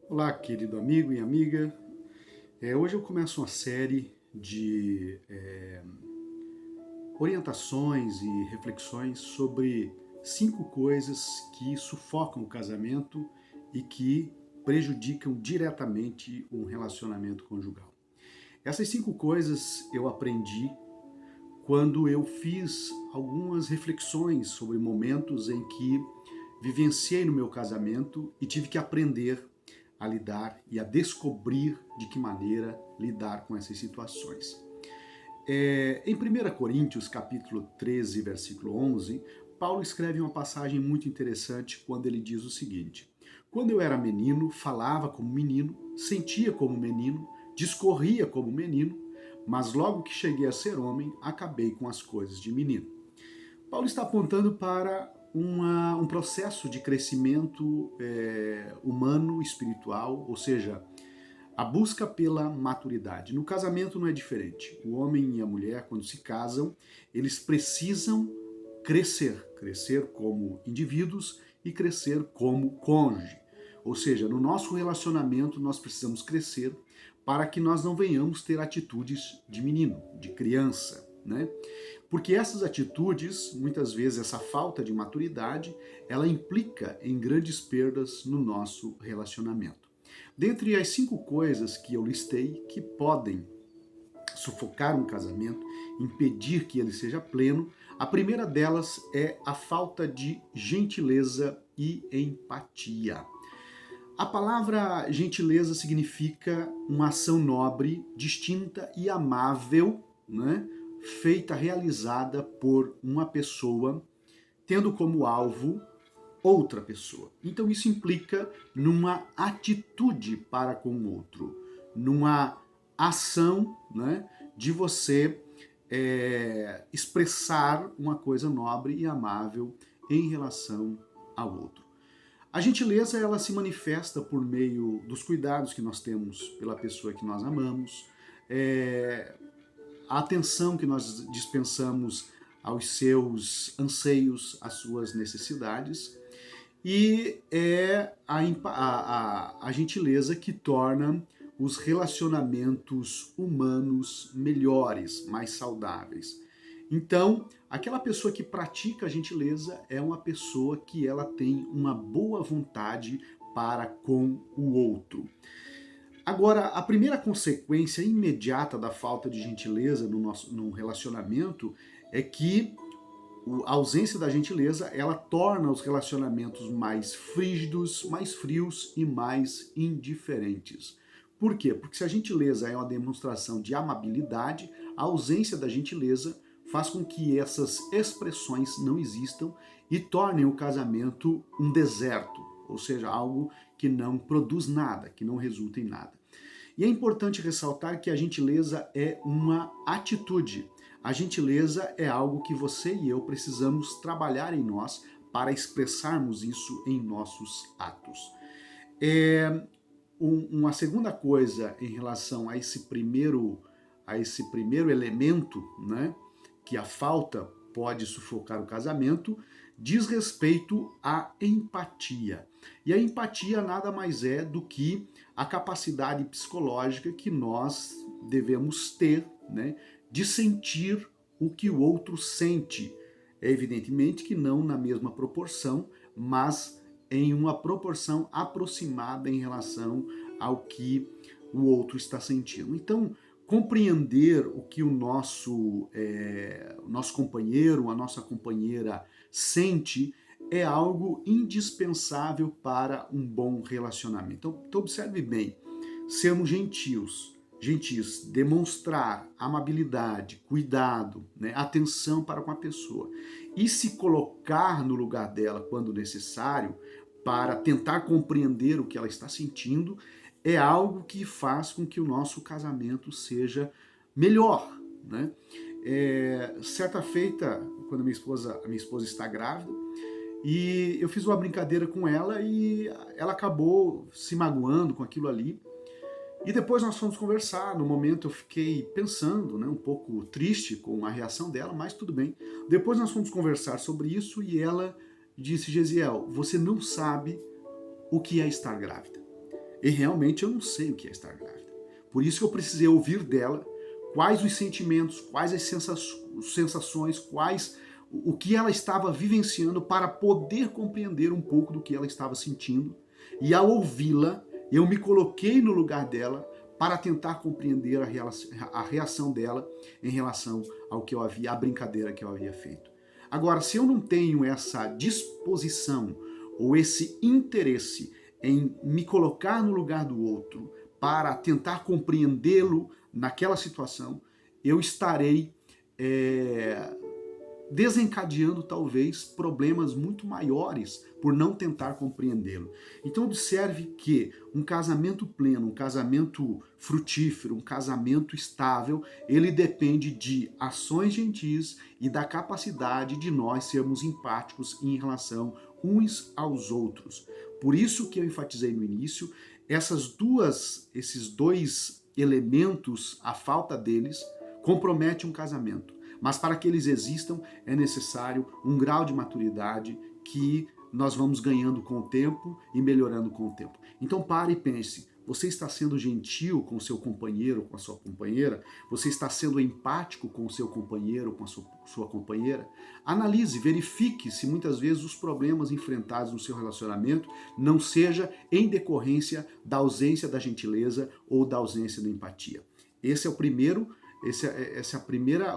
Olá, querido amigo e amiga. Hoje eu começo uma série de orientações e reflexões sobre 5 coisas que sufocam o casamento e que prejudicam diretamente um relacionamento conjugal. Essas 5 coisas eu aprendi quando eu fiz algumas reflexões sobre momentos em que vivenciei no meu casamento e tive que aprender a lidar e a descobrir de que maneira lidar com essas situações. Em 1 Coríntios, capítulo 13, versículo 11, Paulo escreve uma passagem muito interessante quando ele diz o seguinte: quando eu era menino, falava como menino, sentia como menino, discorria como menino, mas logo que cheguei a ser homem, acabei com as coisas de menino. Paulo está apontando para um processo de crescimento humano, espiritual, ou seja, a busca pela maturidade. No casamento não é diferente. O homem e a mulher, quando se casam, eles precisam crescer como indivíduos e crescer como cônjuge. Ou seja, no nosso relacionamento nós precisamos crescer para que nós não venhamos ter atitudes de menino, de criança, né? Porque essas atitudes, muitas vezes essa falta de maturidade, ela implica em grandes perdas no nosso relacionamento. Dentre as 5 coisas que eu listei que podem sufocar um casamento, impedir que ele seja pleno, a primeira delas é a falta de gentileza e empatia. A palavra gentileza significa uma ação nobre, distinta e amável, né? Feita, realizada por uma pessoa, tendo como alvo outra pessoa. Então isso implica numa atitude para com o outro, numa ação, né, de você expressar uma coisa nobre e amável em relação ao outro. A gentileza ela se manifesta por meio dos cuidados que nós temos pela pessoa que nós amamos, a atenção que nós dispensamos aos seus anseios, às suas necessidades, e é a gentileza que torna os relacionamentos humanos melhores, mais saudáveis. Então, aquela pessoa que pratica a gentileza é uma pessoa que ela tem uma boa vontade para com o outro. Agora, a primeira consequência imediata da falta de gentileza no relacionamento é que a ausência da gentileza ela torna os relacionamentos mais frígidos, mais frios e mais indiferentes. Por quê? Porque se a gentileza é uma demonstração de amabilidade, a ausência da gentileza faz com que essas expressões não existam e tornem o casamento um deserto, ou seja, algo que não produz nada, que não resulta em nada. E é importante ressaltar que a gentileza é uma atitude. A gentileza é algo que você e eu precisamos trabalhar em nós para expressarmos isso em nossos atos. Uma segunda coisa em relação a esse primeiro elemento, né, que a falta pode sufocar o casamento, diz respeito à empatia. E a empatia nada mais é do que a capacidade psicológica que nós devemos ter, né, de sentir o que o outro sente. É evidentemente que não na mesma proporção, mas em uma proporção aproximada em relação ao que o outro está sentindo. Então, compreender o que o nosso companheiro, a nossa companheira sente é algo indispensável para um bom relacionamento. Então observe bem, sermos gentis, demonstrar amabilidade, cuidado, né, atenção para com a pessoa e se colocar no lugar dela quando necessário para tentar compreender o que ela está sentindo é algo que faz com que o nosso casamento seja melhor, né? Certa feita, quando a minha esposa está grávida, e eu fiz uma brincadeira com ela e ela acabou se magoando com aquilo ali. E depois nós fomos conversar. No momento eu fiquei pensando, né, um pouco triste com a reação dela, mas tudo bem. Depois nós fomos conversar sobre isso e ela disse: Gesiel, você não sabe o que é estar grávida. E realmente eu não sei o que é estar grávida. Por isso que eu precisei ouvir dela quais os sentimentos, quais as sensações, quais o que ela estava vivenciando para poder compreender um pouco do que ela estava sentindo. E ao ouvi-la, eu me coloquei no lugar dela para tentar compreender a reação dela em relação ao que eu havia, à brincadeira que eu havia feito. Agora, se eu não tenho essa disposição ou esse interesse em me colocar no lugar do outro para tentar compreendê-lo naquela situação, eu estarei desencadeando talvez problemas muito maiores por não tentar compreendê-lo. Então observe que um casamento pleno, um casamento frutífero, um casamento estável, ele depende de ações gentis e da capacidade de nós sermos empáticos em relação uns aos outros. Por isso que eu enfatizei no início, esses dois elementos, a falta deles, compromete um casamento. Mas para que eles existam, é necessário um grau de maturidade que nós vamos ganhando com o tempo e melhorando com o tempo. Então pare e pense, você está sendo gentil com o seu companheiro, com a sua companheira? Você está sendo empático com o seu companheiro, com a sua companheira? Analise, verifique se muitas vezes os problemas enfrentados no seu relacionamento não seja em decorrência da ausência da gentileza ou da ausência da empatia. Esse é o primeiro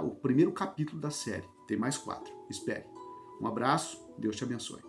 o primeiro capítulo da série. Tem mais 4. Espere. Um abraço, Deus te abençoe.